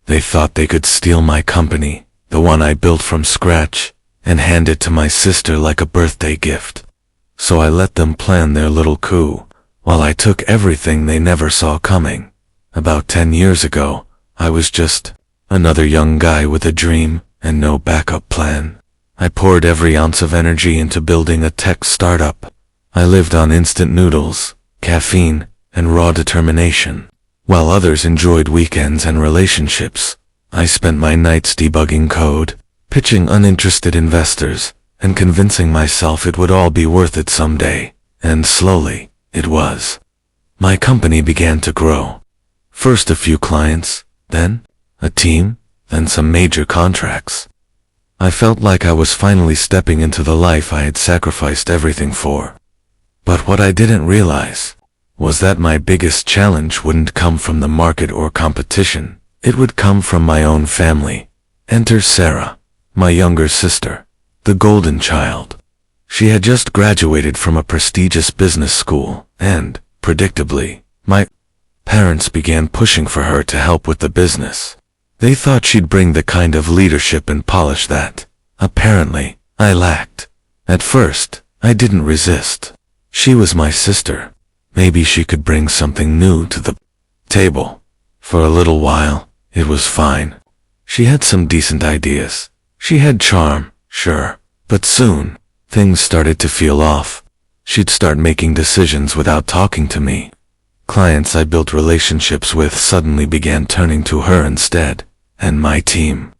They thought they could steal my company, the one I built from scratch, and hand it to my sister like a birthday gift. So I let them plan their little coup, while I took everything they never saw coming. About 10 years ago, I was just another young guy with a dream and no backup plan. I poured every ounce of energy into building a tech startup. I lived on instant noodles, caffeine, and raw determination. While others enjoyed weekends and relationships, I spent my nights debugging code, pitching uninterested investors, and convincing myself it would all be worth it someday. And slowly, it was. My company began to grow. First a few clients, then a team, then some major contracts. I felt like I was finally stepping into the life I had sacrificed everything for. But what I didn't realize was that my biggest challenge wouldn't come from the market or competition. It would come from my own family. Enter Sarah, my younger sister, the golden child. She had just graduated from a prestigious business school, and, predictably, my parents began pushing for her to help with the business. They thought she'd bring the kind of leadership and polish that, apparently, I lacked. At first, I didn't resist. She was my sister. Maybe she could bring something new to the table. For a little while, it was fine. She had some decent ideas. She had charm, sure. But soon, things started to feel off. She'd start making decisions without talking to me. Clients I built relationships with suddenly began turning to her instead, and my team.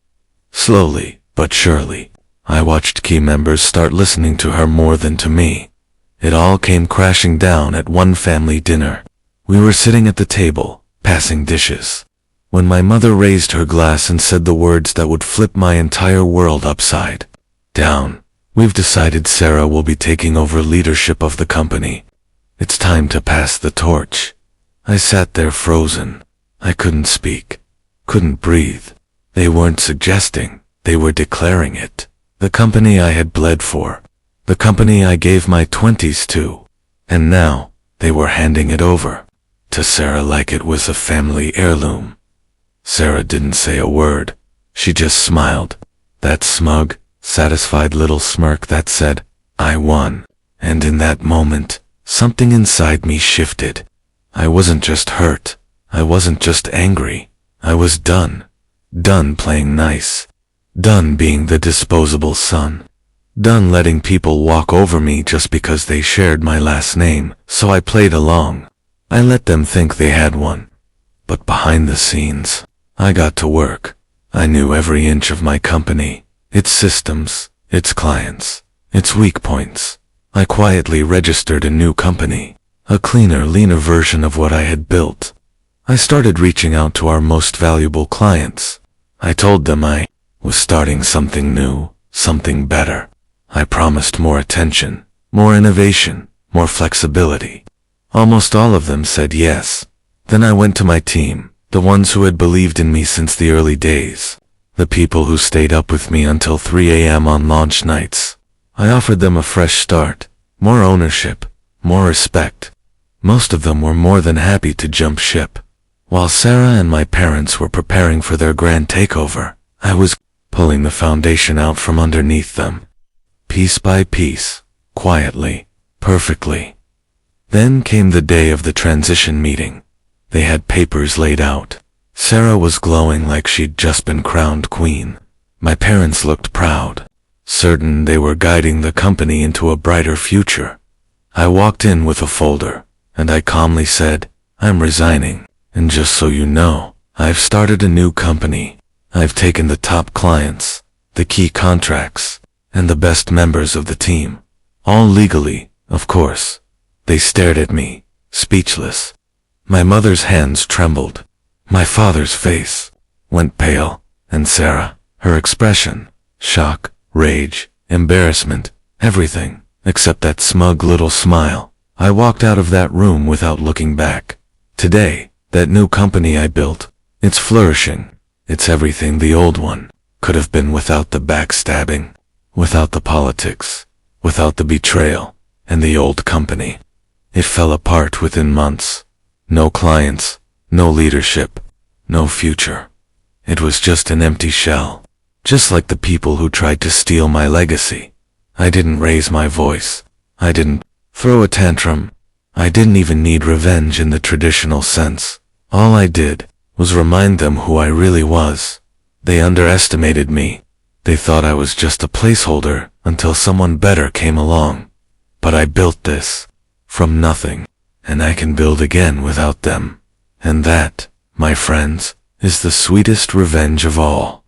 Slowly, but surely, I watched key members start listening to her more than to me. It all came crashing down at one family dinner. We were sitting at the table, passing dishes, when my mother raised her glass and said the words that would flip my entire world upside down. We've decided Sarah will be taking over leadership of the company. It's time to pass the torch. I sat there frozen. I couldn't speak, couldn't breathe. They weren't suggesting, they were declaring it. The company I had bled for, the company I gave my 20s to, and now they were handing it over to Sarah like it was a family heirloom. Sarah didn't say a word. She just smiled, that smug, satisfied little smirk that said, I won. And in that moment, something inside me shifted. I wasn't just hurt. I wasn't just angry. I was done. Done playing nice. Done being the disposable son. Done letting people walk over me just because they shared my last name, so I played along. I let them think they had one. But behind the scenes, I got to work. I knew every inch of my company, its systems, its clients, its weak points. I quietly registered a new company, a cleaner, leaner version of what I had built. I started reaching out to our most valuable clients. I told them I was starting something new, something better. I promised more attention, more innovation, more flexibility. Almost all of them said yes. Then I went to my team, the ones who had believed in me since the early days, the people who stayed up with me until 3 a.m. on launch nights. I offered them a fresh start, more ownership, more respect. Most of them were more than happy to jump ship. While Sarah and my parents were preparing for their grand takeover, I was pulling the foundation out from underneath them. Piece by piece, quietly, perfectly. Then came the day of the transition meeting. They had papers laid out. Sarah was glowing like she'd just been crowned queen. My parents looked proud, certain they were guiding the company into a brighter future. I walked in with a folder, and I calmly said, I'm resigning, and just so you know, I've started a new company. I've taken the top clients, the key contracts, and the best members of the team. All legally, of course. They stared at me, speechless. My mother's hands trembled. My father's face went pale, and Sarah, her expression, shock, rage, embarrassment, everything, except that smug little smile. I walked out of that room without looking back. Today, that new company I built, it's flourishing. It's everything the old one could have been without the backstabbing, without the politics, without the betrayal, and the old company. It fell apart within months. No clients, no leadership, no future. It was just an empty shell. Just like the people who tried to steal my legacy. I didn't raise my voice. I didn't throw a tantrum. I didn't even need revenge in the traditional sense. All I did was remind them who I really was. They underestimated me. They thought I was just a placeholder until someone better came along. But I built this from nothing, and I can build again without them. And that, my friends, is the sweetest revenge of all.